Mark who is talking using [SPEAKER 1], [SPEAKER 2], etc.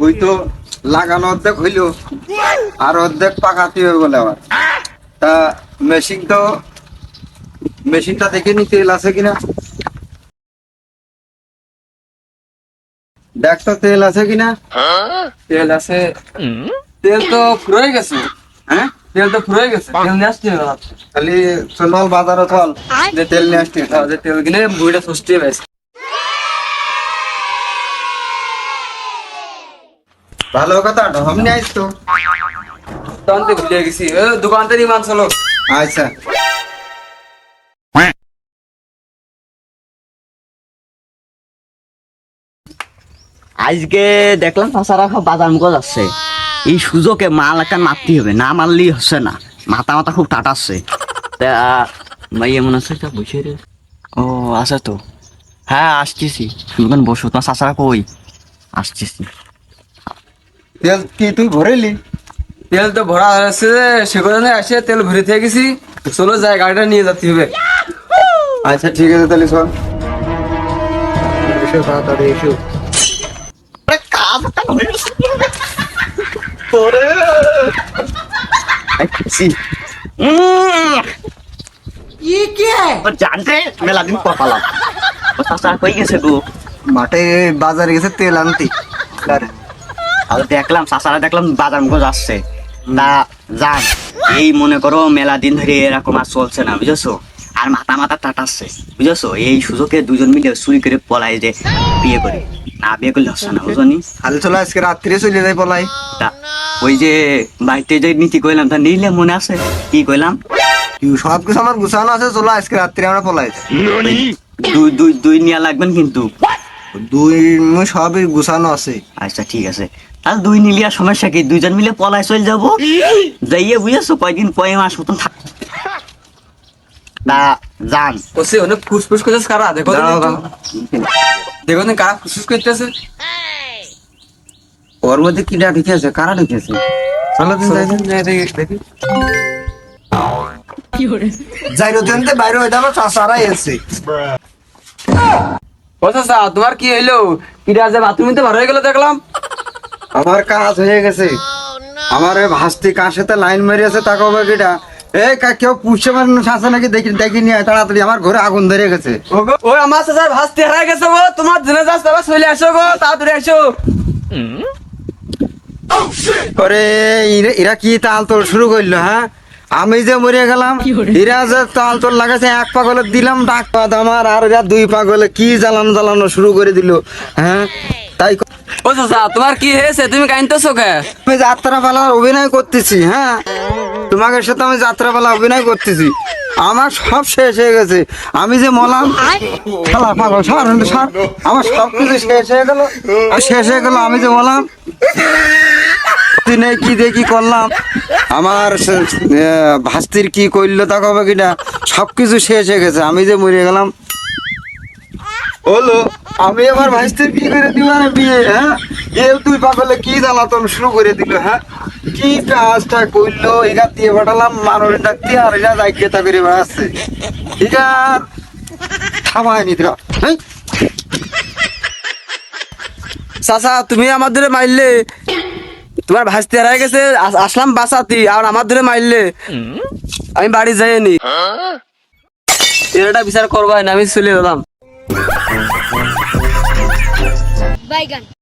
[SPEAKER 1] ওই তো লাগানো অর্ধেক হইলো আর অর্ধেক পাকাতে হবে বলে আমার তা মেশিনটা দেখে নি তেল আছে কিনা দেখ তো তেল আছে কিনা
[SPEAKER 2] তেল আছে। তেল তো ফুরাই গেছে।
[SPEAKER 1] হ্যাঁ
[SPEAKER 2] তেল তো ফুরাই গেছে, তেল নিয়ে আসতে হবে।
[SPEAKER 1] খালি চল বাজারে চল যে তেল নিয়ে আসতে
[SPEAKER 2] যে তেল কিনে বুড়িটা ষষ্ঠী পেয়েছে।
[SPEAKER 1] ভালো কথা ঢম নিয়ে আইস তো
[SPEAKER 2] তখন তো ভুলে গেছি, দোকান থেকে মান চলো।
[SPEAKER 1] আচ্ছা
[SPEAKER 3] আজকে দেখলাম চাচারা বাজার মুখ যাচ্ছে, এই সুযোগে মাল একটা মারতে হবে, না মারলেই হচ্ছে না, মাথা মাথা খুব টাটাচ্ছে। ভাই এমন আছে বসে রে? ও আছে তো, হ্যাঁ আসতেছি, শুনবেন বসো, তোমার চাচারা কই? আসতেছি।
[SPEAKER 1] তেল কি তুই ভরেলি?
[SPEAKER 2] তেল তো ভরা আছে, সেখানে এসে তেল ভরে থেকে গেছি। চলো যাই, গাড়িটা নিয়ে যেতে হবে।
[SPEAKER 1] আচ্ছা ঠিক আছে তাহলে চল এসো তাড়াতাড়ি এসো
[SPEAKER 3] জানতে মেলা দিন পর পালাম, চাচা কই গেছে গো?
[SPEAKER 1] মাঠে বাজারে গেছে তেল আনতে
[SPEAKER 3] আর দেখলাম চাচারা দেখলাম বাজার মুখ যাচ্ছে, তা যান, এই মনে করো মেলা দিন ধরে এরকম আর চলছে না, বুঝেছো? আর মাথা মাথা টাটাচ্ছে, বুঝেছো? এই সুযোগে দুজন মিলে চুরি করে পলাই যে বিয়ে করে, না বিয়ে করলে হচ্ছে না, বুঝনি?
[SPEAKER 1] খালি চলো আজকে রাত্রে চলে যাই পলাই।
[SPEAKER 3] তা ওই যে বাড়িতে যে নীতি কইলাম, তা নিলে মনে আছে কি কইলাম?
[SPEAKER 1] সব কিছু আমার গুছানো আছে, চলো আজকে রাত্রে আমরা পলাই
[SPEAKER 3] দুই দুই দুই নিয়া লাগবেন কিন্তু।
[SPEAKER 1] দুই সবই গুছানো আছে।
[SPEAKER 3] আচ্ছা ঠিক আছে, তাহলে দুই নিলে আর সমস্যা কি, দুইজন মিলে পলাই চলে যাবো, যাইয়ে বুঝেছো কয়দিন কয় মাস মতন থাক। তা যান।
[SPEAKER 2] ওসে অনেক ফুসফুস করতেছে, কারা দেখো তো, দেখো তো কারা ফুসফুস করতেছে।
[SPEAKER 1] ওর মধ্যে কিটা ঢুকেছে, কারা ঢুকেছে? চলো দিন যাই
[SPEAKER 2] দেখি।
[SPEAKER 1] যাই রোজনতে বাইরে হইতে আমার চাচারাই এসছে।
[SPEAKER 2] ও চাচা, তোমার কি হইলো? কিরা যে বাথরুমে তো বার হয়ে গেল দেখলাম।
[SPEAKER 1] আমার কাজ হয়ে গেছে, আমার ওই ভাস্তি কার সাথে লাইন মারিয়েছে তা কবে কিটা কেউ পুষে মানুষ আছে নাকি দেখি নিয়ে তাড়াতাড়ি আমার ঘরে আগুন ধরে গেছে।
[SPEAKER 2] ওই আমার চাচার ভাস্তি হারাই গেছে গো, তোমার জেনে যাস বাবা, চলে আসো গো, তাড়াতাড়ি আসো।
[SPEAKER 1] করে এরা কি তাল তোল শুরু করলো? হ্যাঁ আমি যে মরে গেলাম, এরা যে তাল তোল লাগাছে, এক পাগলে দিলাম ডাক পাত আমার, আর এরা দুই পাগলে কি জ্বালানো শুরু করে দিল। হ্যাঁ তাই
[SPEAKER 2] ও চাচা, তোমার কি হয়েছে? তুমি কাঁদতেছো কে?
[SPEAKER 1] আমি যাত্রাপালা অভিনয় করতেছি। হ্যাঁ তোমাকে সাথে আমি যাত্রাপালা অভিনয় করতেছি, আমার সব শেষ হয়ে গেছে। আমি যে মলাম শালা পাগল সার আমার সব কিছু শেষ হয়ে গেল, আমি যে মলাম দিনে কি দেখি করলাম, আমার ভাস্তির কি করলো তা কবে কিনা, সবকিছু শেষ হয়ে গেছে, আমি যে মরে গেলাম। হলো আমি আমার ভাস্তির কি করে দিব বিয়ে? হ্যাঁ এও তুই পাগলে কি জ্বালাতন শুরু করে দিল। হ্যাঁ কি কাজটা করলো, এরা দিয়ে পাঠালাম মানুষ ডাকতে, আর এরা যাইকে তা করে বেড়াচ্ছে, এটা থামায় নিতরা। হ্যাঁ
[SPEAKER 2] চাচা, তুমি আমার ধরে মারলে, তোমার ভাস্তি হারাই গেছে, আসলাম বাঁচাতি, আর আমার ধরে মারলে, আমি বাড়ি যাইনি। এটা বিচার করবাই না, আমি চলে গেলাম।